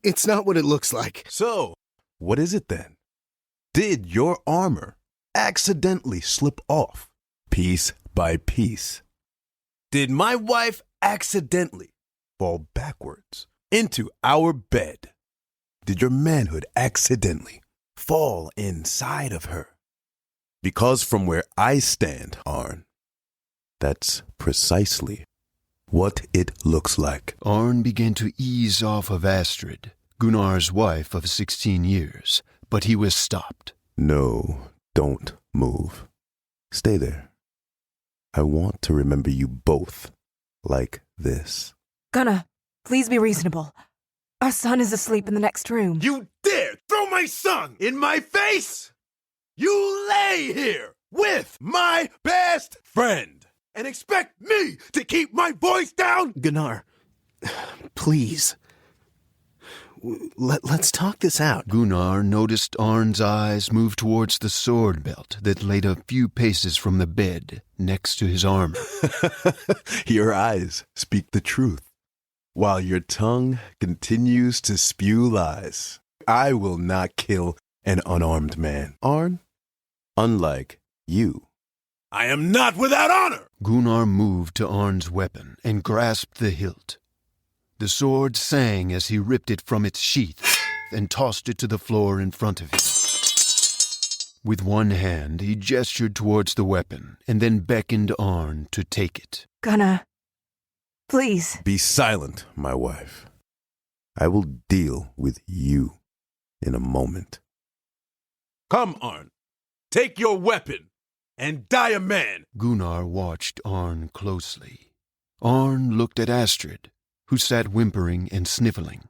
It's not what it looks like. So, what is it then? Did your armor accidentally slip off piece by piece? Did my wife accidentally fall backwards into our bed? Did your manhood accidentally fall inside of her? Because from where I stand, Arn, that's precisely what it looks like. Arn began to ease off of Astrid, Gunnar's wife of 16 years, but he was stopped. No, don't move. Stay there. I want to remember you both like this. Gunnar, please be reasonable. Our son is asleep in the next room. You dare throw my son in my face? You lay here with my best friend and expect me to keep my voice down? Gunnar, please. Let's talk this out. Gunnar noticed Arn's eyes move towards the sword belt that laid a few paces from the bed next to his armor. Your eyes speak the truth, while your tongue continues to spew lies. I will not kill an unarmed man, Arn. Unlike you, I am not without honor! Gunnar moved to Arn's weapon and grasped the hilt. The sword sang as he ripped it from its sheath and tossed it to the floor in front of him. With one hand, he gestured towards the weapon and then beckoned Arn to take it. Gunnar, please. Be silent, my wife. I will deal with you in a moment. Come, Arn. Take your weapon and die a man. Gunnar watched Arn closely. Arn looked at Astrid, who sat whimpering and sniffling,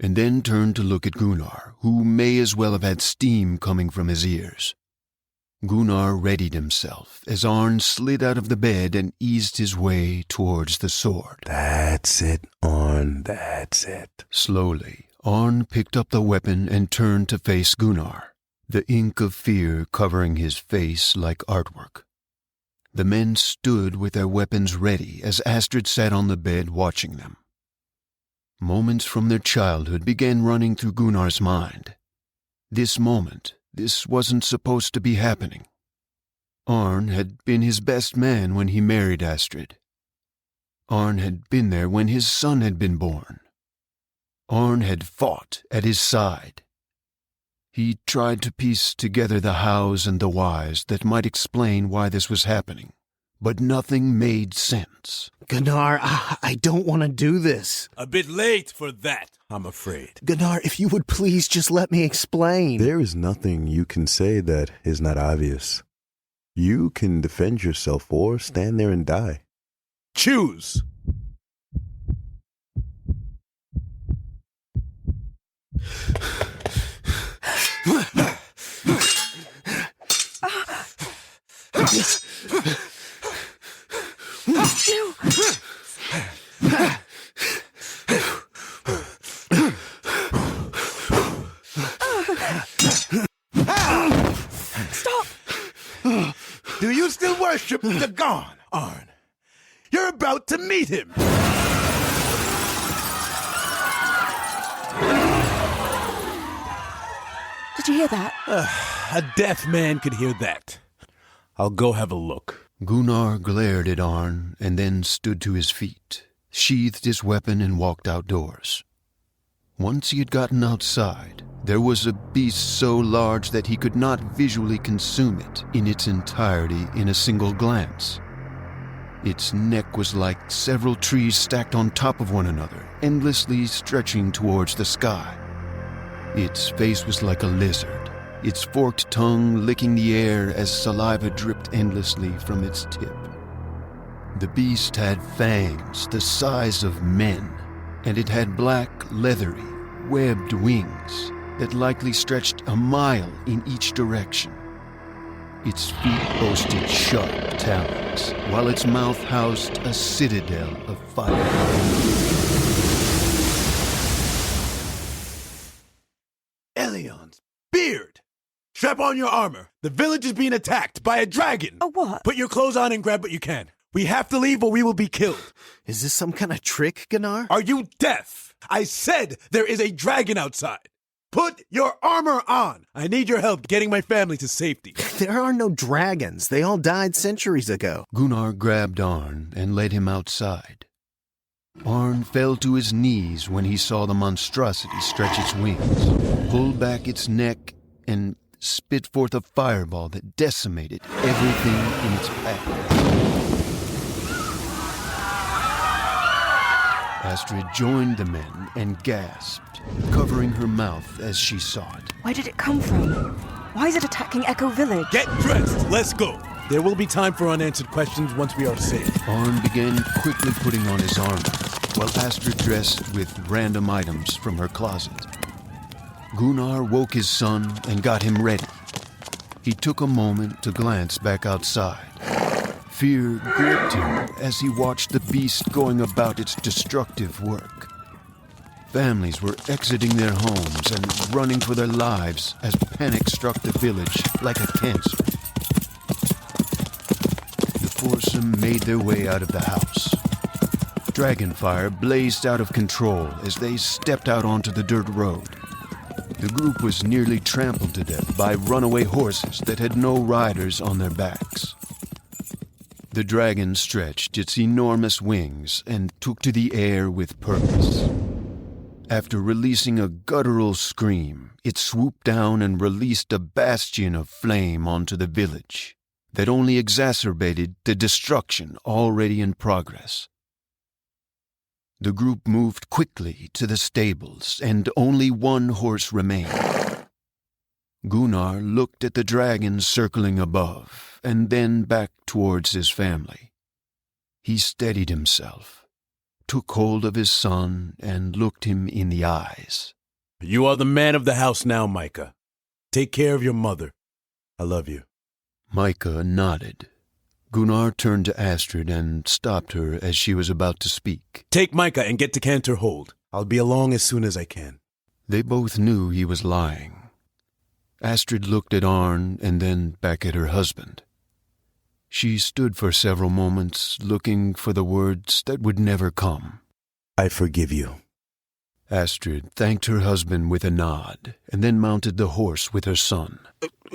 and then turned to look at Gunnar, who may as well have had steam coming from his ears. Gunnar readied himself as Arn slid out of the bed and eased his way towards the sword. That's it, Arn, that's it. Slowly, Arn picked up the weapon and turned to face Gunnar, the ink of fear covering his face like artwork. The men stood with their weapons ready as Astrid sat on the bed watching them. Moments from their childhood began running through Gunnar's mind. This moment, this wasn't supposed to be happening. Arn had been his best man when he married Astrid. Arn had been there when his son had been born. Arn had fought at his side. He tried to piece together the hows and the whys that might explain why this was happening, but nothing made sense. Gunnar, I don't want to do this. A bit late for that, I'm afraid. Gunnar, if you would please just let me explain. There is nothing you can say that is not obvious. You can defend yourself or stand there and die. Choose! Stop! Do you still worship the god, Arn? You're about to meet him! Did you hear that? A deaf man could hear that. I'll go have a look. Gunnar glared at Arn and then stood to his feet, sheathed his weapon and walked outdoors. Once he had gotten outside, there was a beast so large that he could not visually consume it in its entirety in a single glance. Its neck was like several trees stacked on top of one another, endlessly stretching towards the sky. Its face was like a lizard, its forked tongue licking the air as saliva dripped endlessly from its tip. The beast had fangs the size of men, and it had black, leathery, webbed wings that likely stretched a mile in each direction. Its feet boasted sharp talons, while its mouth housed a citadel of fire. Elion's beard! Strap on your armor. The village is being attacked by a dragon. A what? Put your clothes on and grab what you can. We have to leave or we will be killed. Is this some kind of trick, Gunnar? Are you deaf? I said there is a dragon outside. Put your armor on. I need your help getting my family to safety. There are no dragons. They all died centuries ago. Gunnar grabbed Arn and led him outside. Arn fell to his knees when he saw the monstrosity stretch its wings, pull back its neck, and spit forth a fireball that decimated everything in its path. Astrid joined the men and gasped, covering her mouth as she saw it. Where did it come from? Why is it attacking Echo Village? Get dressed. Let's go. There will be time for unanswered questions once we are safe. Arn began quickly putting on his armor, while Astrid dressed with random items from her closet. Gunnar woke his son and got him ready. He took a moment to glance back outside. Fear gripped him as he watched the beast going about its destructive work. Families were exiting their homes and running for their lives as panic struck the village like a cancer. The foursome made their way out of the house. Dragonfire blazed out of control as they stepped out onto the dirt road. The group was nearly trampled to death by runaway horses that had no riders on their backs. The dragon stretched its enormous wings and took to the air with purpose. After releasing a guttural scream, it swooped down and released a bastion of flame onto the village that only exacerbated the destruction already in progress. The group moved quickly to the stables, and only one horse remained. Gunnar looked at the dragon circling above, and then back towards his family. He steadied himself, took hold of his son, and looked him in the eyes. You are the man of the house now, Micah. Take care of your mother. I love you. Micah nodded. Gunnar turned to Astrid and stopped her as she was about to speak. Take Micah and get to Cantor Hold. I'll be along as soon as I can. They both knew he was lying. Astrid looked at Arn and then back at her husband. She stood for several moments, looking for the words that would never come. I forgive you. Astrid thanked her husband with a nod, and then mounted the horse with her son.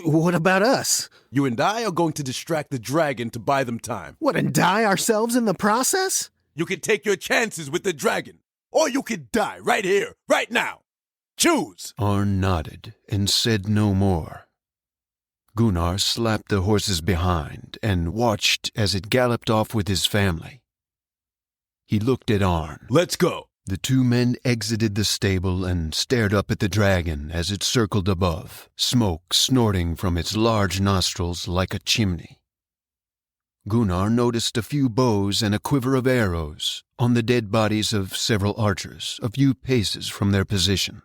What about us? You and I are going to distract the dragon to buy them time. What, and die ourselves in the process? You could take your chances with the dragon, or you could die right here, right now. Choose! Arn nodded and said no more. Gunnar slapped the horses behind and watched as it galloped off with his family. He looked at Arn. Let's go. The two men exited the stable and stared up at the dragon as it circled above, smoke snorting from its large nostrils like a chimney. Gunnar noticed a few bows and a quiver of arrows on the dead bodies of several archers a few paces from their position.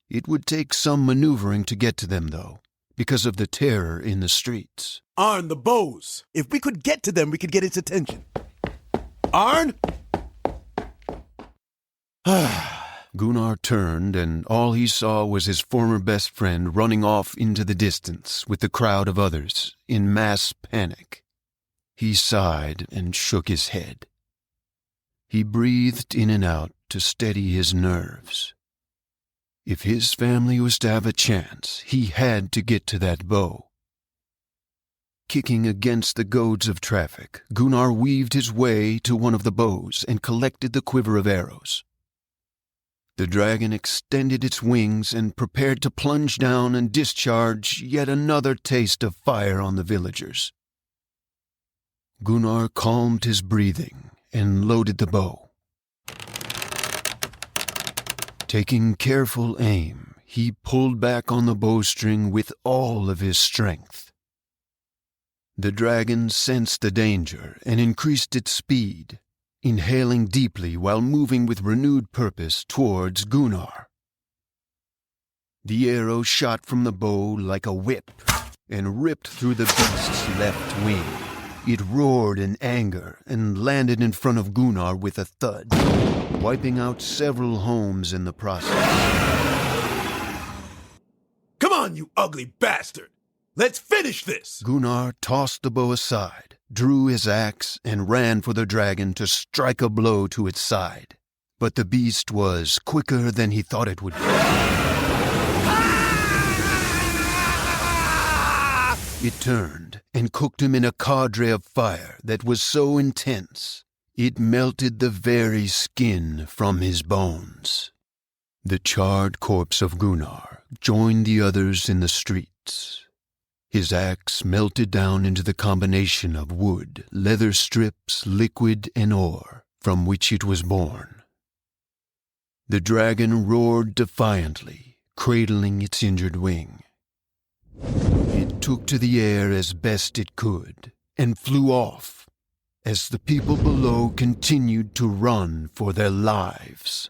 It would take some maneuvering to get to them, though, because of the terror in the streets. Arn, the bows. If we could get to them, we could get its attention. Arn? Gunnar turned, and all he saw was his former best friend running off into the distance with the crowd of others in mass panic. He sighed and shook his head. He breathed in and out to steady his nerves. If his family was to have a chance, he had to get to that bow. Kicking against the goads of traffic, Gunnar weaved his way to one of the bows and collected the quiver of arrows. The dragon extended its wings and prepared to plunge down and discharge yet another taste of fire on the villagers. Gunnar calmed his breathing and loaded the bow. Taking careful aim, he pulled back on the bowstring with all of his strength. The dragon sensed the danger and increased its speed. inhaling deeply while moving with renewed purpose towards Gunnar. The arrow shot from the bow like a whip and ripped through the beast's left wing. It roared in anger and landed in front of Gunnar with a thud, wiping out several homes in the process. Come on, you ugly bastard! Let's finish this! Gunnar tossed the bow aside, drew his axe, and ran for the dragon to strike a blow to its side. But the beast was quicker than he thought it would be. It turned and cooked him in a cadre of fire that was so intense it melted the very skin from his bones. The charred corpse of Gunnar joined the others in the streets. His axe melted down into the combination of wood, leather strips, liquid, and ore from which it was born. The dragon roared defiantly, cradling its injured wing. It took to the air as best it could and flew off as the people below continued to run for their lives.